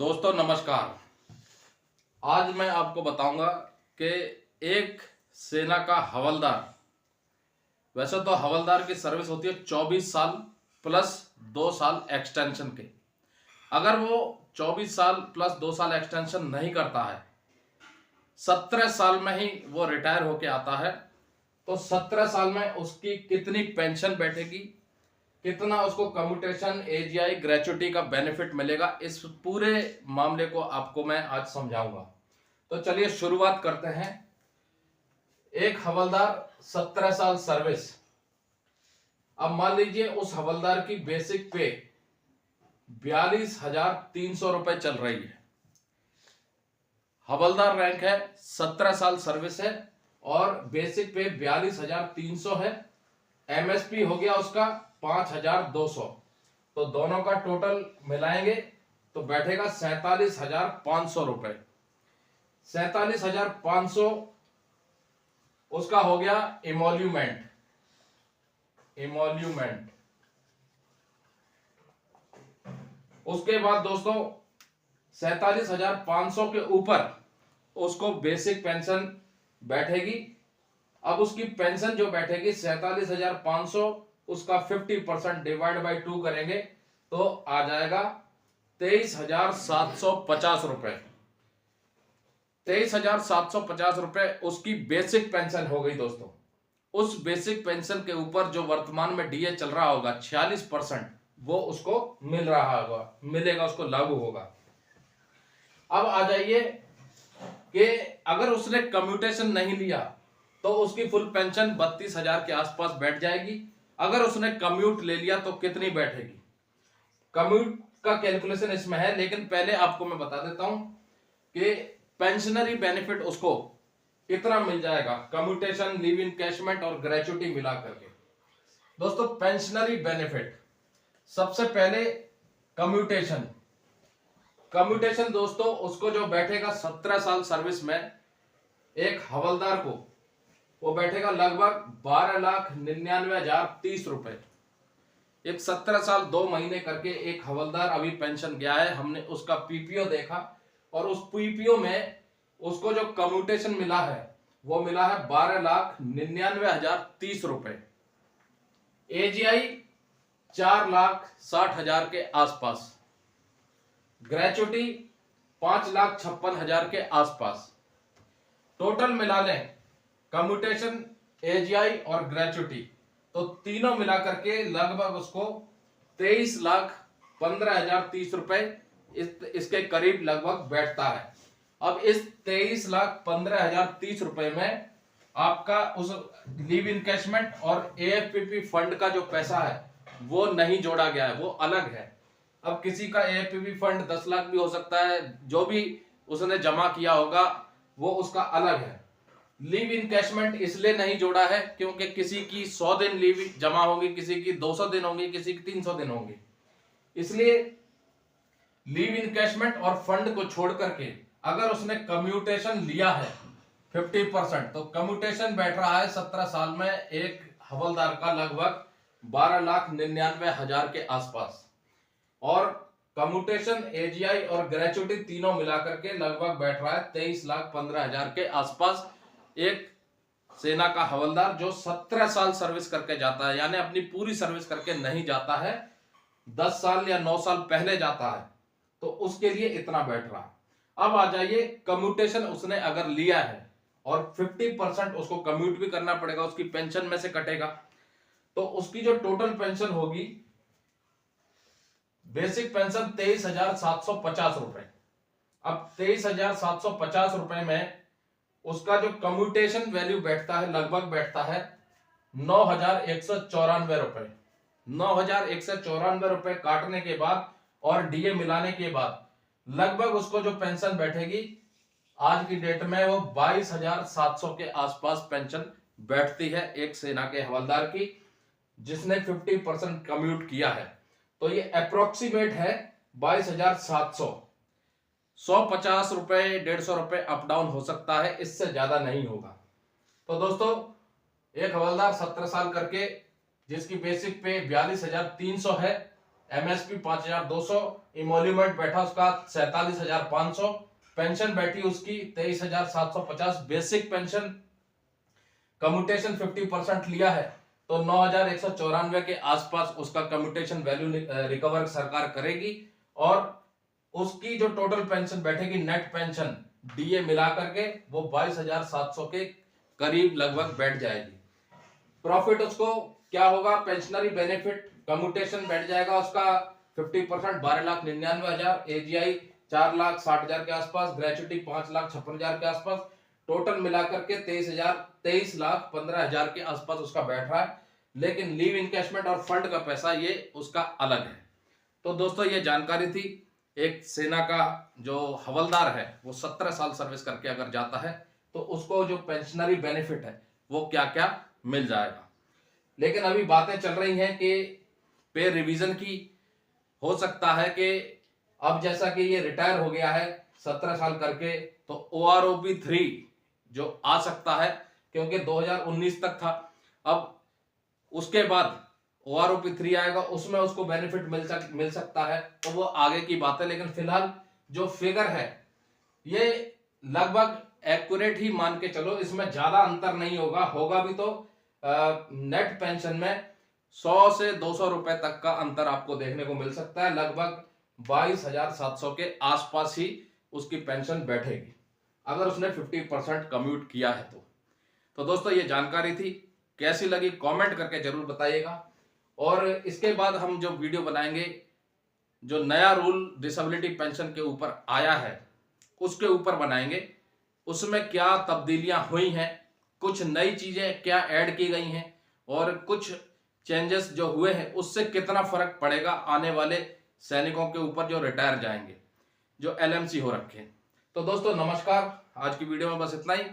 दोस्तों नमस्कार। आज मैं आपको बताऊंगा कि एक सेना का हवलदार, वैसे तो हवलदार की सर्विस होती है 24 साल प्लस 2 साल एक्सटेंशन के। अगर वो 24 साल प्लस 2 साल एक्सटेंशन नहीं करता है, 17 साल में ही वो रिटायर होके आता है, तो 17 साल में उसकी कितनी पेंशन बैठेगी, कितना उसको कम्यूटेशन, एजीआई, ग्रेचुटी का बेनिफिट मिलेगा, इस पूरे मामले को आपको मैं आज समझाऊंगा। तो चलिए शुरुआत करते हैं। एक हवलदार 17 साल सर्विस। अब मान लीजिए उस हवलदार की बेसिक पे 42,300 रुपए चल रही है। हवलदार रैंक है, 17 साल सर्विस है और बेसिक पे 42,300 है। एमएसपी हो गया उसका 5,200। तो दोनों का टोटल मिलाएंगे तो बैठेगा 47,500 रुपए। 47,500 उसका हो गया इमोल्यूमेंट। उसके बाद दोस्तों 47,500 के ऊपर उसको बेसिक पेंशन बैठेगी। अब उसकी पेंशन जो बैठेगी 47,500, उसका 50% डिवाइड बाई 2 करेंगे तो आ जाएगा 23,750 रुपए। 23,750 रुपए उसकी बेसिक पेंशन हो गई दोस्तों। उस बेसिक पेंशन के ऊपर जो वर्तमान में डीए चल रहा होगा 46%, वो उसको मिल रहा होगा, मिलेगा, उसको लागू होगा। अब आ जाइए कि अगर उसने कम्यूटेशन नहीं लिया तो उसकी फुल पेंशन 32,000 के आसपास बैठ जाएगी। अगर उसने कम्यूट ले लिया तो कितनी बैठेगी, कम्यूट का कैलकुलेशन इसमें है, लेकिन पहले आपको मैं बता देता हूं कि पेंशनरी बेनिफिट उसको कितना मिल जाएगा, कम्यूटेशन, लीव इनकैशमेंट और ग्रेचुटी मिला करके। दोस्तों पेंशनरी बेनिफिट, सबसे पहले कम्यूटेशन दोस्तों उसको जो बैठेगा 17 साल सर्विस में एक हवलदार को, वो बैठेगा लगभग 12,99,030 रुपए। एक 17 साल 2 महीने करके एक हवलदार अभी पेंशन गया है, हमने उसका पीपीओ देखा और उस पीपीओ में उसको जो कम्यूटेशन मिला है वो मिला है 12,99,030 रुपए। एजीआई 4,60,000 के आसपास, ग्रेचुटी 5,56,000 के आसपास। टोटल मिला लें कम्यूटेशन, एजीआई और ग्रेचुटी, तो तीनों मिलाकर के लगभग उसको 23,15,030 रुपए इसके करीब लगभग बैठता है। अब इस 23,15,030 रुपए में आपका उस लीव इनकैशमेंट और एएफपीपी फंड का जो पैसा है वो नहीं जोड़ा गया है, वो अलग है। अब किसी का एएफपीपी फंड 10 लाख भी हो सकता है, जो भी उसने जमा किया होगा वो उसका अलग है। लीव इनकैशमेंट इसलिए नहीं जोड़ा है क्योंकि किसी की 100 दिन लीव जमा होंगी, किसी की 200 दिन होंगी, किसी की 300 दिन होंगी। इसलिए लीव इनकैशमेंट और फंड को छोड़ करके अगर उसने कम्यूटेशन लिया है 50%, तो कम्यूटेशन बैठ रहा है 17 साल में एक हवलदार का लगभग 12,99,000 के आसपास, और कम्यूटेशन, एजीआई और ग्रेचुटी तीनों मिलाकर के लगभग बैठ रहा है 23,15,000 के आसपास। एक सेना का हवलदार जो 17 साल सर्विस करके जाता है, यानी अपनी पूरी सर्विस करके नहीं जाता है, 10 साल या 9 साल पहले जाता है, तो उसके लिए इतना बैठ रहा है। अब आ जाइए, कम्यूटेशन उसने अगर लिया है और 50% उसको कम्यूट भी करना पड़ेगा, उसकी पेंशन में से कटेगा, तो उसकी जो टोटल पेंशन होगी, बेसिक पेंशन 23,750 रुपए। अब 23,750 रुपए में उसका जो कम्यूटेशन वैल्यू बैठता है, लगभग बैठता है 9,194 रुपए। 9,194 रुपए काटने के बाद और डीए मिलाने के बाद लगभग उसको जो पेंशन बैठेगी आज की डेट में वो 22,700 के आसपास पेंशन बैठती है एक सेना के हवलदार की, जिसने 50% कम्यूट किया है। तो ये अप्रोक्सीमेट है 22,700। 150 रुपए, 150 रुपए अप डाउन हो सकता है, इससे ज्यादा नहीं होगा। तो दोस्तों एक हवलदार 17 साल करके जिसकी बेसिक पे 42,300 है, एमएसपी 5200, इमोल्यूमेंट बैठा उसका 47,500, पेंशन बैठी उसकी 23,750, बेसिक पेंशन कम्यूटेशन 50% लिया है तो 9,194 के आसपास उसका कम्यूटेशन वैल्यू रिकवर सरकार करेगी। और उसकी जो टोटल पेंशन बैठेगी नेट पेंशन डीए मिला करके वो 22,700 के करीब लगभग बैठ जाएगी। प्रॉफिट उसको क्या होगा, पेंशनरी बेनिफिट कम्यूटेशन बैठ जाएगा उसका 50%, 12,99,000, एजीआई 4,60,000 के आसपास, ग्रेचुटी 5,56,000 के आसपास, टोटल मिलाकर के 23,15,000 के आसपास उसका बैठ रहा है। लेकिन लीव इनकैशमेंट और फंड का पैसा ये उसका अलग है। तो दोस्तों ये जानकारी थी। एक सेना का जो हवलदार है वो 17 साल सर्विस करके अगर जाता है तो उसको जो पेंशनरी बेनिफिट है वो क्या क्या मिल जाएगा। लेकिन अभी बातें चल रही हैं कि पे रिवीजन की, हो सकता है कि अब जैसा कि ये रिटायर हो गया है 17 साल करके तो OROP 3 जो आ सकता है, क्योंकि 2019 तक था, अब उसके बाद OROP 3 आएगा उसमें उसको बेनिफिट मिल सकता है, तो वो आगे की बात है। लेकिन फिलहाल जो फिगर है ये लगभग एक्यूरेट ही मान के चलो, इसमें ज्यादा अंतर नहीं होगा भी तो नेट पेंशन में 100 से 200 रुपए तक का अंतर आपको देखने को मिल सकता है। लगभग 22,700 के आसपास ही उसकी पेंशन बैठेगी अगर उसने 50% कम्यूट किया है तो दोस्तों ये जानकारी थी, कैसी लगी कमेंट करके जरूर बताइएगा। और इसके बाद हम जो वीडियो बनाएंगे, जो नया रूल डिसेबिलिटी पेंशन के ऊपर आया है उसके ऊपर बनाएंगे, उसमें क्या तब्दीलियां हुई हैं, कुछ नई चीजें क्या ऐड की गई हैं और कुछ चेंजेस जो हुए हैं उससे कितना फर्क पड़ेगा आने वाले सैनिकों के ऊपर जो रिटायर जाएंगे, जो LMC हो रखे हैं। तो दोस्तों नमस्कार, आज की वीडियो में बस इतना ही।